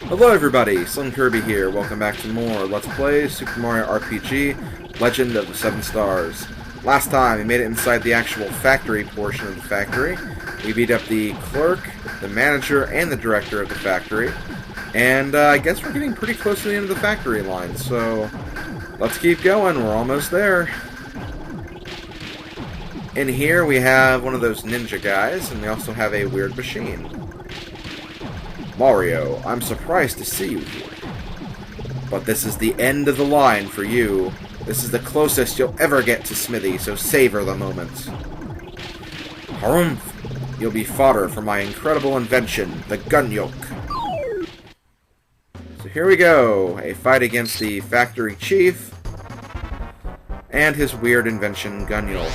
Hello everybody, SlimKirby here. Welcome back to more Let's Play Super Mario RPG Legend of the Seven Stars. Last time, we made it inside the actual factory portion of the factory. We beat up the clerk, the manager, and the director of the factory. And I guess we're getting pretty close to the end of the factory line, so let's keep going. We're almost there. In here, we have one of those ninja guys, and we also have a weird machine. Mario, I'm surprised to see you here. But this is the end of the line for you. This is the closest you'll ever get to Smithy, so savor the moment. Harumph! You'll be fodder for my incredible invention, the gun yoke. So here we go. A fight against the factory chief and his weird invention, gun yoke.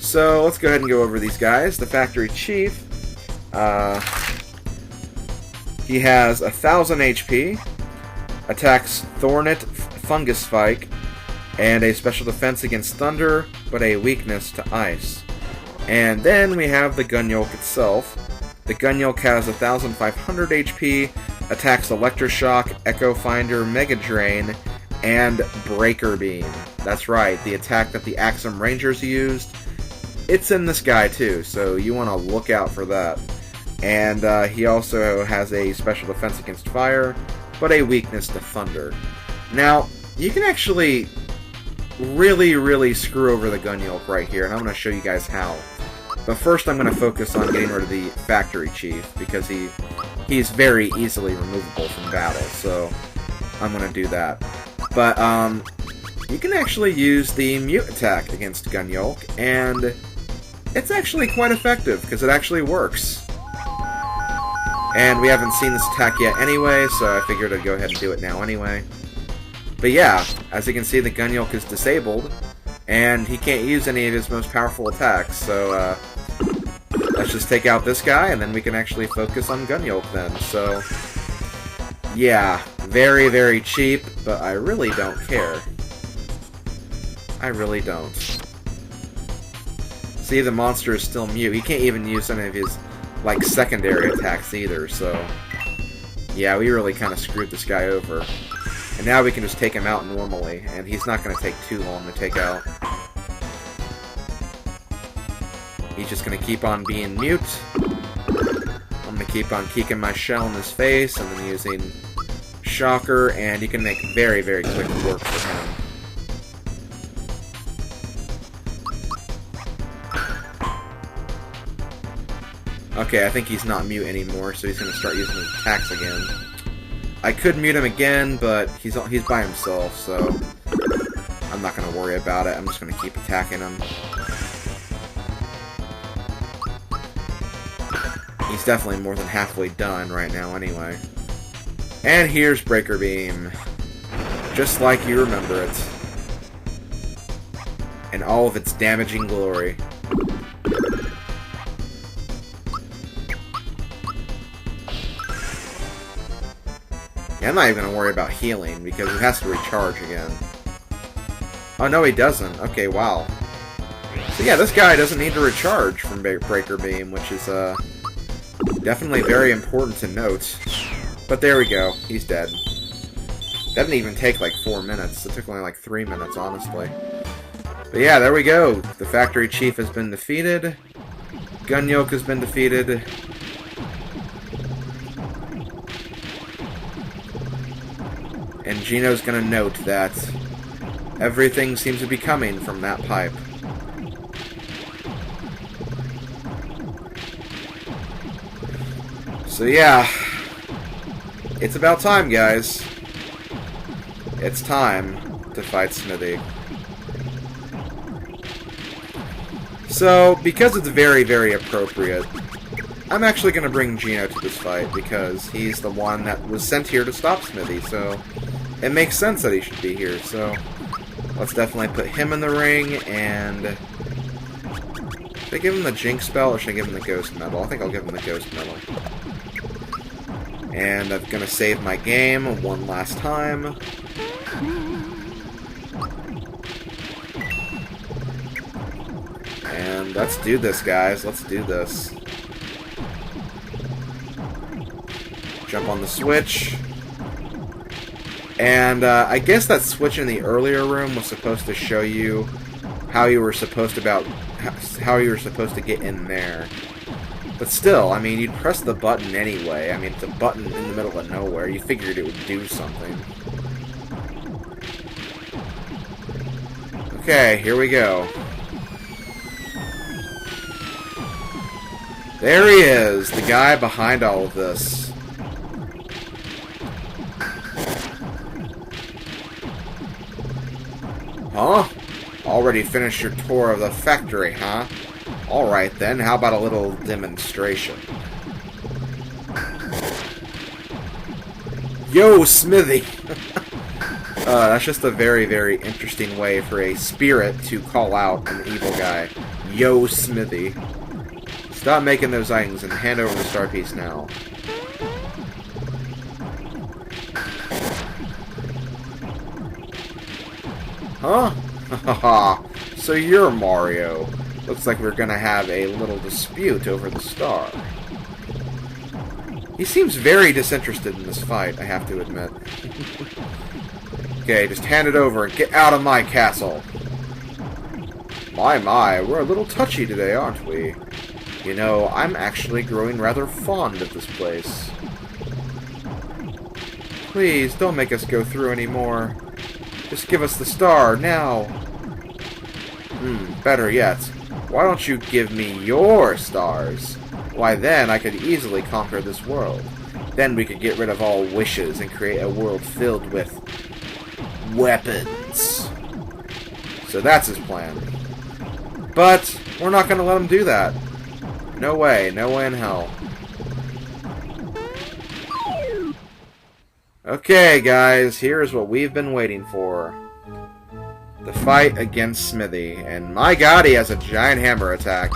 So let's go ahead and go over these guys. The factory chief, he has 1,000 HP, attacks Thornet Fungus Spike, and a special defense against thunder, but a weakness to ice. And then we have the gun yoke itself. The gun yoke has 1,500 HP, attacks Electroshock, Echo Finder, Mega Drain, and Breaker Beam. That's right, the attack that the Axum Rangers used. It's in this guy too, so you want to look out for that. And he also has a special defense against fire, but a weakness to thunder. Now, you can actually really screw over the gun yoke right here, and I'm going to show you guys how. But first I'm going to focus on getting rid of the factory chief, because he's very easily removable from battle, so I'm going to do that. But you can actually use the mute attack against gun yoke, and it's actually quite effective, because it actually works. And we haven't seen this attack yet anyway, so I figured I'd go ahead and do it now anyway. But yeah, as you can see, the gun yoke is disabled, and he can't use any of his most powerful attacks, so let's just take out this guy, and then we can actually focus on gun yoke then. So yeah, very cheap, but I really don't care. I really don't. See, the monster is still mute. He can't even use any of his, like, secondary attacks either, so yeah, we really kind of screwed this guy over. And now we can just take him out normally, and he's not going to take too long to take out. He's just going to keep on being mute. I'm going to keep on kicking my shell in his face, and then using Shocker, and you can make very quick work for him. Okay, I think he's not mute anymore, so he's going to start using his attacks again. I could mute him again, but he's by himself, so I'm not going to worry about it. I'm just going to keep attacking him. He's definitely more than halfway done right now anyway. And here's Breaker Beam. Just like you remember it. In all of its damaging glory. I'm not even going to worry about healing, because it has to recharge again. Oh, no, he doesn't. Okay, wow. So yeah, this guy doesn't need to recharge from Breaker Beam, which is definitely very important to note. But there we go. He's dead. That didn't even take like 4 minutes. It took only like 3 minutes, honestly. But yeah, there we go. The factory chief has been defeated. Gun yoke has been defeated. And Gino's gonna note that everything seems to be coming from that pipe. So yeah, it's about time, guys. It's time to fight Smithy. So, because it's very appropriate, I'm actually gonna bring Gino to this fight, because he's the one that was sent here to stop Smithy, so it makes sense that he should be here, so let's definitely put him in the ring, and should I give him the Jinx spell, or should I give him the Ghost Medal? I think I'll give him the Ghost Medal. And I'm gonna save my game one last time. And let's do this, guys. Let's do this. Jump on the switch. And I guess that switch in the earlier room was supposed to show you how you were supposed to get in there. But still, I mean, you'd press the button anyway. I mean, it's a button in the middle of nowhere. You figured it would do something. Okay, here we go. There he is, the guy behind all of this. Huh? Already finished your tour of the factory, huh? Alright then, how about a little demonstration? Yo, Smithy! That's just a very, very interesting way for a spirit to call out an evil guy. Yo, Smithy. Stop making those items and hand over the star piece now. Huh? Haha. So you're Mario. Looks like we're gonna have a little dispute over the star. He seems very disinterested in this fight, I have to admit. Okay, just hand it over and get out of my castle. My, we're a little touchy today, aren't we? You know, I'm actually growing rather fond of this place. Please, don't make us go through anymore. Just give us the star, now. Better yet, why don't you give me your stars? Why then I could easily conquer this world. Then we could get rid of all wishes and create a world filled with weapons. So that's his plan. But we're not going to let him do that. No way in hell. Okay, guys, here's what we've been waiting for. The fight against Smithy. And my god, he has a giant hammer attack.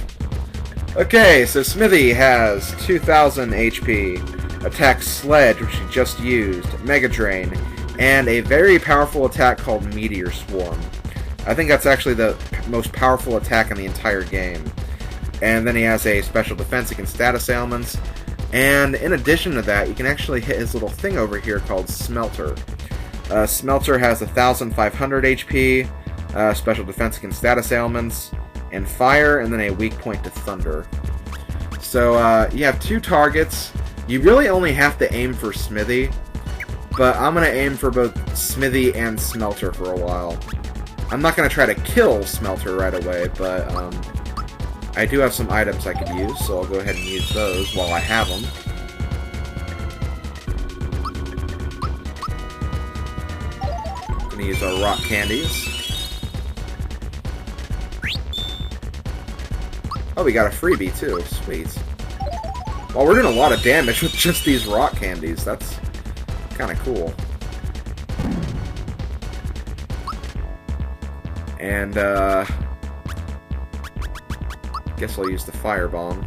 Okay, so Smithy has 2,000 HP, attacks Sledge, which he just used, Mega Drain, and a very powerful attack called Meteor Swarm. I think that's actually the most powerful attack in the entire game. And then he has a special defense against status ailments. And in addition to that, you can actually hit his little thing over here called Smelter. Smelter has 1,500 HP, special defense against status ailments, and fire, and then a weak point to thunder. So you have two targets. You really only have to aim for Smithy, but I'm going to aim for both Smithy and Smelter for a while. I'm not going to try to kill Smelter right away, but I do have some items I could use, so I'll go ahead and use those while I have them. I'm going to use our rock candies. Oh, we got a freebie too. Sweet. Well, we're doing a lot of damage with just these rock candies. That's kind of cool. And, guess I'll use the firebomb.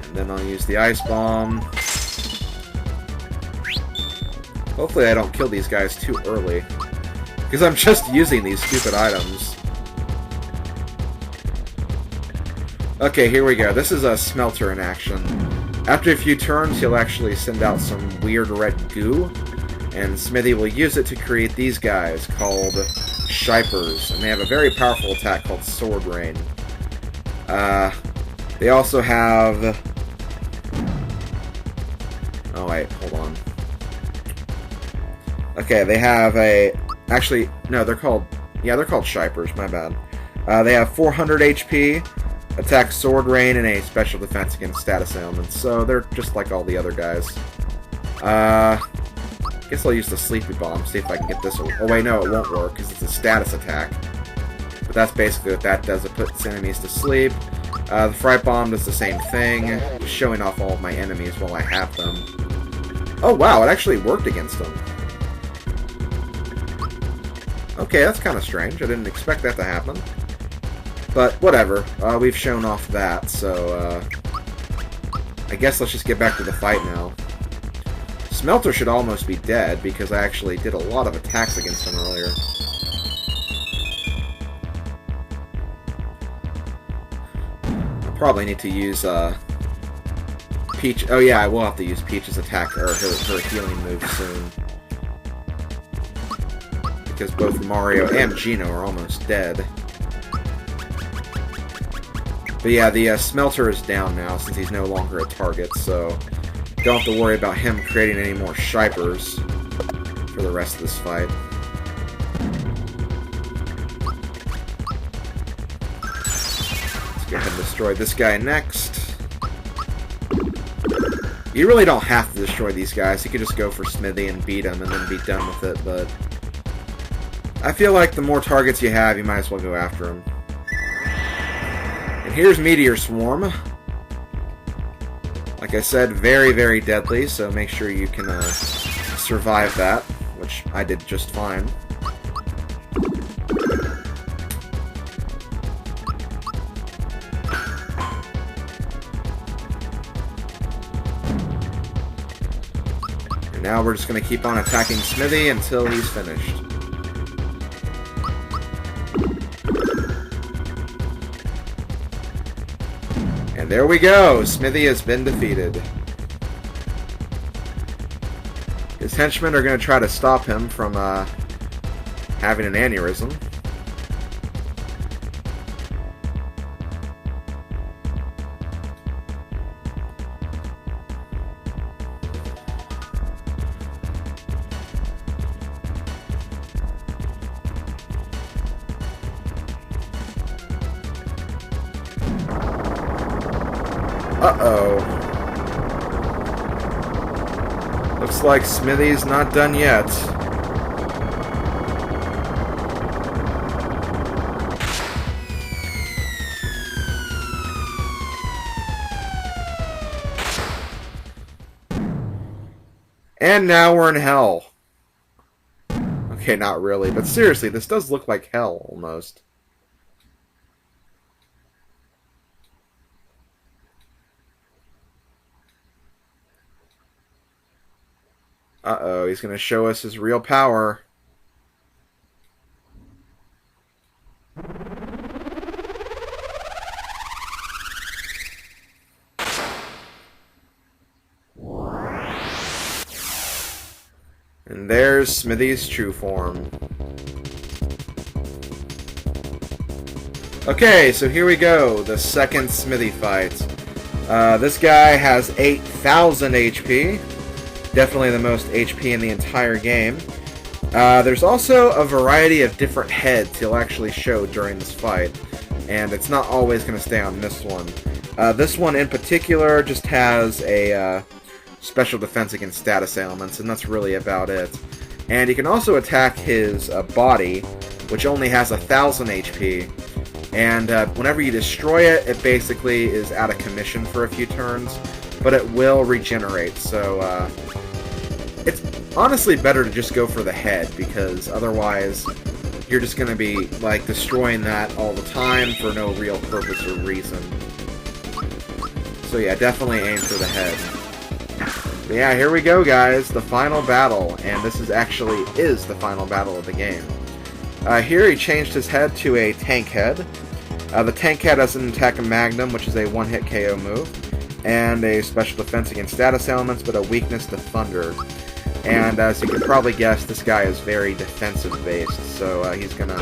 And then I'll use the ice bomb. Hopefully I don't kill these guys too early, because I'm just using these stupid items. Okay, here we go. This is a Smelter in action. After a few turns, he'll actually send out some weird red goo, and Smithy will use it to create these guys called Shipers, and they have a very powerful attack called Sword Rain. They also have... Oh wait, hold on. Okay, they have a... Actually, no, they're called... Yeah, they're called Shipers, my bad. They have 400 HP, attack Sword Rain, and a special defense against status ailments, so they're just like all the other guys. Guess I'll use the Sleepy Bomb, see if I can get this... Oh wait, no, it won't work, because it's a status attack. But that's basically what that does, it puts enemies to sleep. The Fright Bomb does the same thing, just showing off all of my enemies while I have them. Oh wow, it actually worked against them. Okay, that's kind of strange, I didn't expect that to happen. But whatever, we've shown off that, so I guess let's just get back to the fight now. Smelter should almost be dead, because I actually did a lot of attacks against him earlier. Probably need to use Peach. Oh yeah, I will have to use Peach's attack or her healing move soon, because both Mario and Geno are almost dead. But yeah, the smelter is down now since he's no longer a target, so don't have to worry about him creating any more Shipers for the rest of this fight. Let's go ahead and destroy this guy next. You really don't have to destroy these guys. You could just go for Smithy and beat him and then be done with it, but I feel like the more targets you have, you might as well go after him. And here's Meteor Swarm. Like I said, very, very deadly, so make sure you can survive that, which I did just fine. And now we're just going to keep on attacking Smithy until he's finished. And there we go! Smithy has been defeated. His henchmen are going to try to stop him from having an aneurysm. Uh-oh. Looks like Smithy's not done yet. And now we're in hell. Okay, not really, but seriously, this does look like hell, almost. Uh-oh, he's going to show us his real power. And there's Smithy's true form. Okay, so here we go, the second Smithy fight. This guy has 8,000 HP. Definitely the most HP in the entire game. There's also a variety of different heads he'll actually show during this fight, and it's not always going to stay on this one. This one in particular just has a special defense against status ailments, and that's really about it. And you can also attack his body, which only has 1,000 HP, and whenever you destroy it, it basically is out of commission for a few turns, but it will regenerate, so it's honestly better to just go for the head, because otherwise you're just going to be like destroying that all the time for no real purpose or reason. So yeah, definitely aim for the head. But yeah, here we go, guys, the final battle, and this is the final battle of the game. Here he changed his head to a tank head. The tank head has an attack of Magnum, which is a one-hit KO move, and a special defense against status elements, but a weakness to Thunder. And as you can probably guess, this guy is very defensive-based, so he's gonna...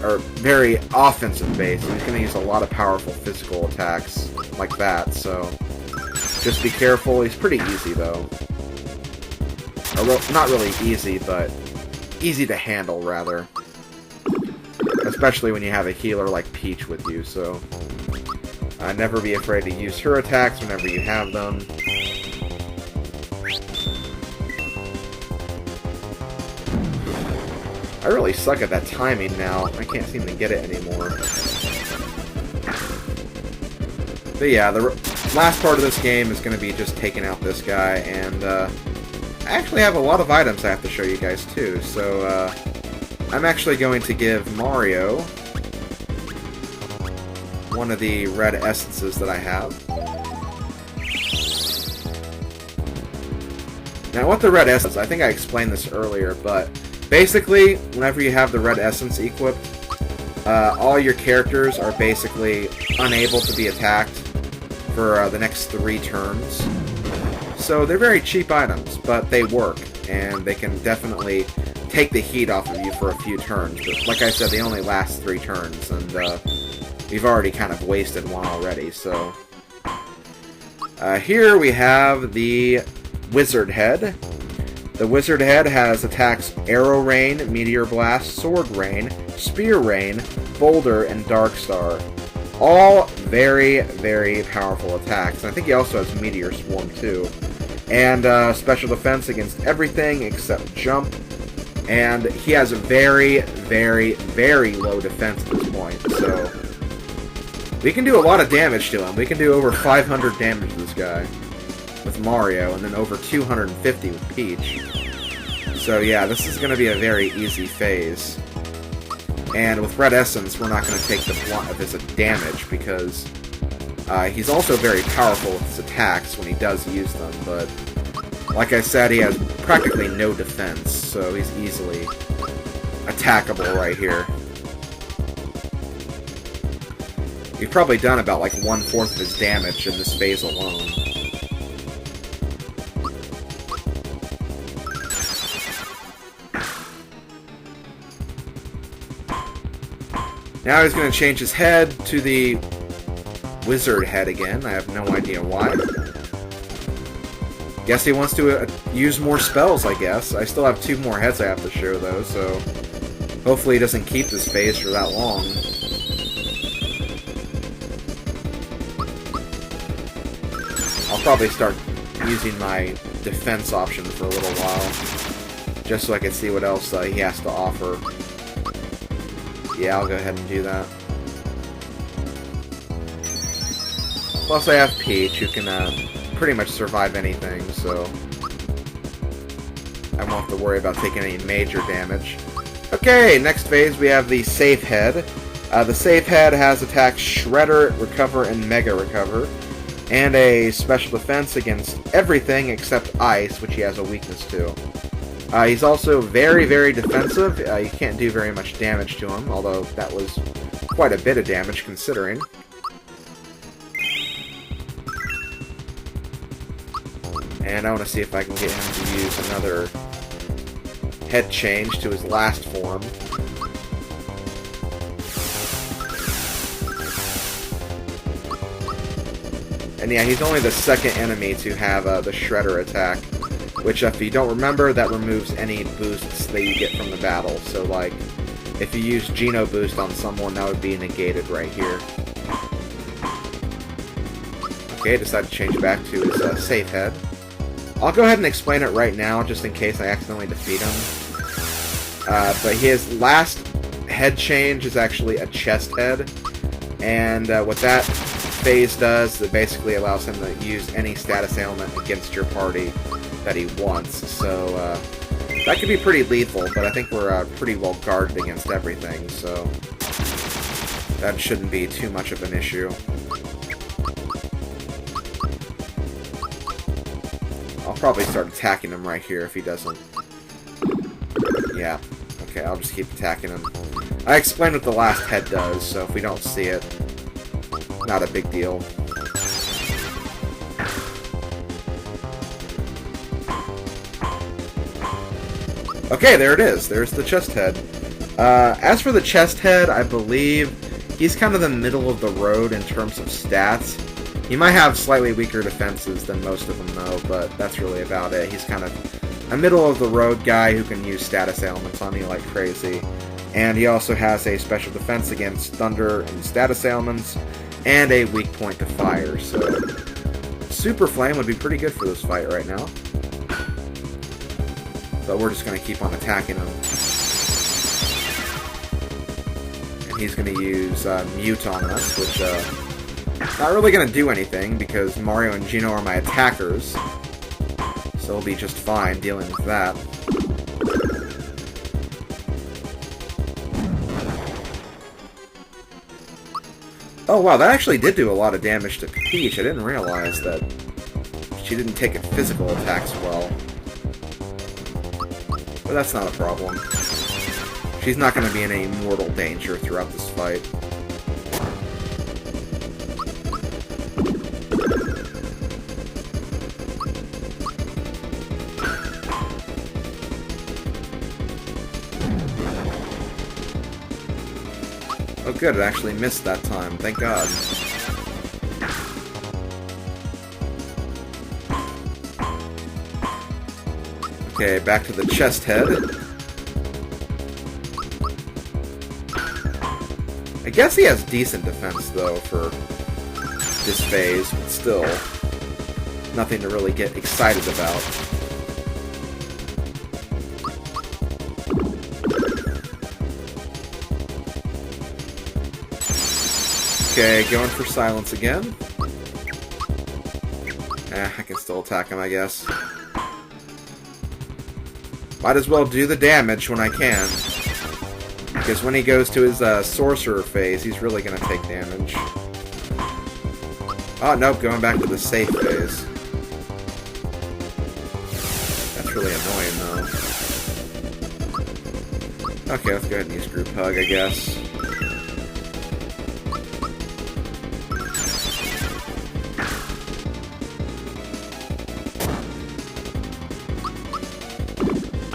or very offensive-based, so he's gonna use a lot of powerful physical attacks like that, so just be careful. He's pretty easy, though. Or, not really easy, but easy to handle, rather. Especially when you have a healer like Peach with you, so never be afraid to use her attacks whenever you have them. I really suck at that timing now. I can't seem to get it anymore. But yeah, the last part of this game is going to be just taking out this guy, and I actually have a lot of items I have to show you guys too, so I'm actually going to give Mario one of the red essences that I have. Now, what the red essence, I think I explained this earlier, but basically, whenever you have the red essence equipped, all your characters are basically unable to be attacked for the next 3 turns. So they're very cheap items, but they work, and they can definitely take the heat off of you for a few turns. But like I said, they only last 3 turns, and we've already kind of wasted one already, so... here we have the Wizard Head. The Wizard Head has attacks Arrow Rain, Meteor Blast, Sword Rain, Spear Rain, Boulder, and Dark Star. All very, very powerful attacks. And I think he also has Meteor Swarm too. And special defense against everything except jump. And he has a very, very, very low defense at this point. So we can do a lot of damage to him. We can do over 500 damage to this guy with Mario, and then over 250 with Peach. So yeah, this is going to be a very easy phase. And with Red Essence, we're not going to take the brunt of his damage, because he's also very powerful with his attacks when he does use them, but like I said, he has practically no defense, so he's easily attackable right here. We've probably done about like 1/4 of his damage in this phase alone. Now he's going to change his head to the Wizard Head again. I have no idea why. Guess he wants to use more spells, I guess. I still have 2 more heads I have to show, though, so hopefully he doesn't keep this phase for that long. I'll probably start using my defense option for a little while, just so I can see what else he has to offer. Yeah, I'll go ahead and do that. Plus I have Peach, who can pretty much survive anything, so I won't have to worry about taking any major damage. Okay, next phase we have the Safe Head. The Safe Head has attacks Shredder, Recover, and Mega Recover, and a special defense against everything except Ice, which he has a weakness to. He's also very, very defensive. You can't do very much damage to him, although that was quite a bit of damage considering. And I want to see if I can get him to use another head change to his last form. And yeah, he's only the second enemy to have the Shredder attack, which, if you don't remember, that removes any boosts that you get from the battle. So, like, if you use Geno Boost on someone, that would be negated right here. Okay, decided to change back to his Safe Head. I'll go ahead and explain it right now, just in case I accidentally defeat him. But his last head change is actually a chest head, and what that phase does, it basically allows him to use any status ailment against your party that he wants, so that could be pretty lethal, but I think we're pretty well guarded against everything, so that shouldn't be too much of an issue. I'll probably start attacking him right here if he doesn't. Yeah, okay, I'll just keep attacking him. I explained what the last head does, so if we don't see it, not a big deal. Okay, there it is. There's the chest head. As for the chest head, I believe he's kind of the middle of the road in terms of stats. He might have slightly weaker defenses than most of them, though, but that's really about it. He's kind of a middle-of-the-road guy who can use status ailments on you like crazy. And he also has a special defense against thunder and status ailments, and a weak point to fire, so Super Flame would be pretty good for this fight right now. But we're just going to keep on attacking him. And he's going to use Mute on us, which not really going to do anything, because Mario and Geno are my attackers. So we'll be just fine dealing with that. Oh wow, that actually did do a lot of damage to Peach. I didn't realize that she didn't take physical attacks well. But that's not a problem. She's not going to be in any mortal danger throughout this fight. Oh good, it actually missed that time. Thank God. Okay, back to the chest head. I guess he has decent defense, though, for this phase, but still, nothing to really get excited about. Okay, going for silence again. I can still attack him, I guess. Might as well do the damage when I can. Because when he goes to his sorcerer phase, he's really going to take damage. Oh, nope, going back to the safe phase. That's really annoying, though. Okay, let's go ahead and use Group Hug, I guess.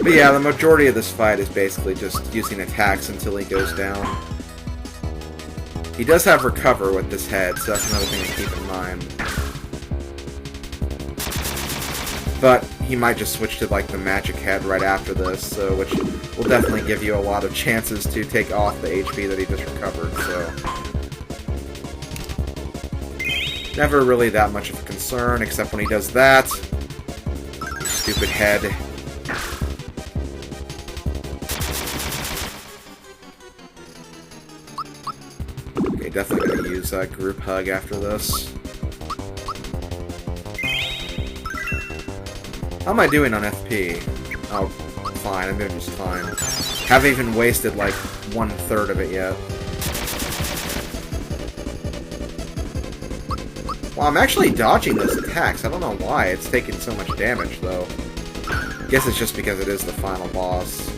But yeah, the majority of this fight is basically just using attacks until he goes down. He does have recover with this head, so that's another thing to keep in mind. But he might just switch to like the magic head right after this, so which will definitely give you a lot of chances to take off the HP that he just recovered, so... Never really that much of a concern, except when he does that. Stupid head. Definitely going to use Group Hug after this. How am I doing on FP? Oh, fine. I'm doing just fine. Haven't even wasted like 1/3 of it yet. Well, I'm actually dodging those attacks. I don't know why. It's taking so much damage, though. I guess it's just because it is the final boss.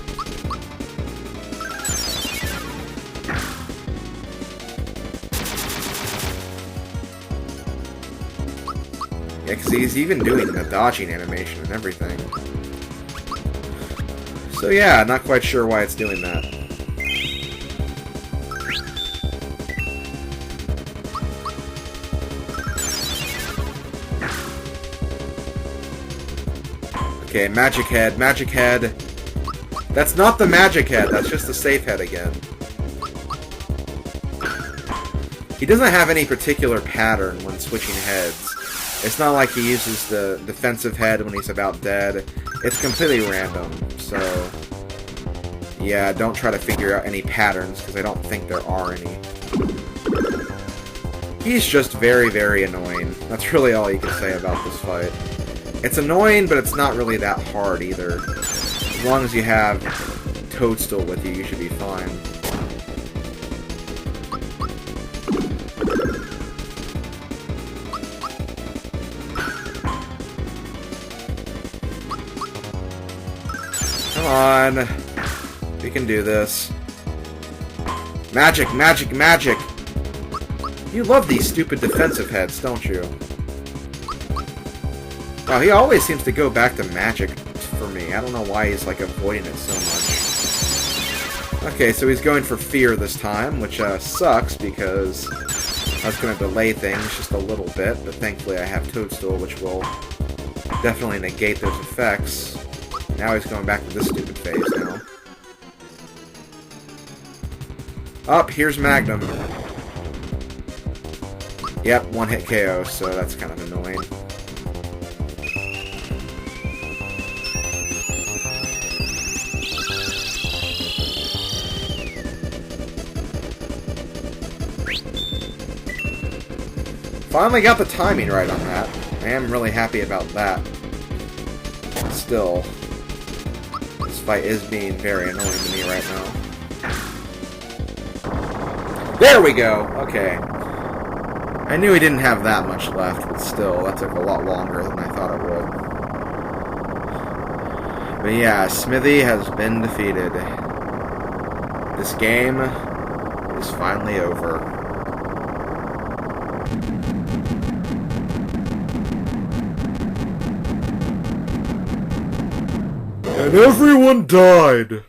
Yeah, because he's even doing the dodging animation and everything. So yeah, not quite sure why it's doing that. Okay, magic head, magic head. That's not the magic head, that's just the safe head again. He doesn't have any particular pattern when switching heads. It's not like he uses the defensive head when he's about dead. It's completely random, so... Yeah, don't try to figure out any patterns, because I don't think there are any. He's just very, very annoying. That's really all you can say about this fight. It's annoying, but it's not really that hard either. As long as you have Toadstool with you, you should be fine. Come on. We can do this. Magic, magic, magic! You love these stupid defensive heads, don't you? Wow, he always seems to go back to magic for me. I don't know why he's, like, avoiding it so much. Okay, so he's going for fear this time, which, sucks, because I was going to delay things just a little bit, but thankfully I have Toadstool, which will definitely negate those effects. Now he's going back to this stupid phase now. Up, here's Magnum. Yep, one-hit KO, so that's kind of annoying. Finally got the timing right on that. I am really happy about that. Still, this fight is being very annoying to me right now. There we go! Okay. I knew he didn't have that much left, but still, that took a lot longer than I thought it would. But yeah, Smithy has been defeated. This game is finally over. And everyone died.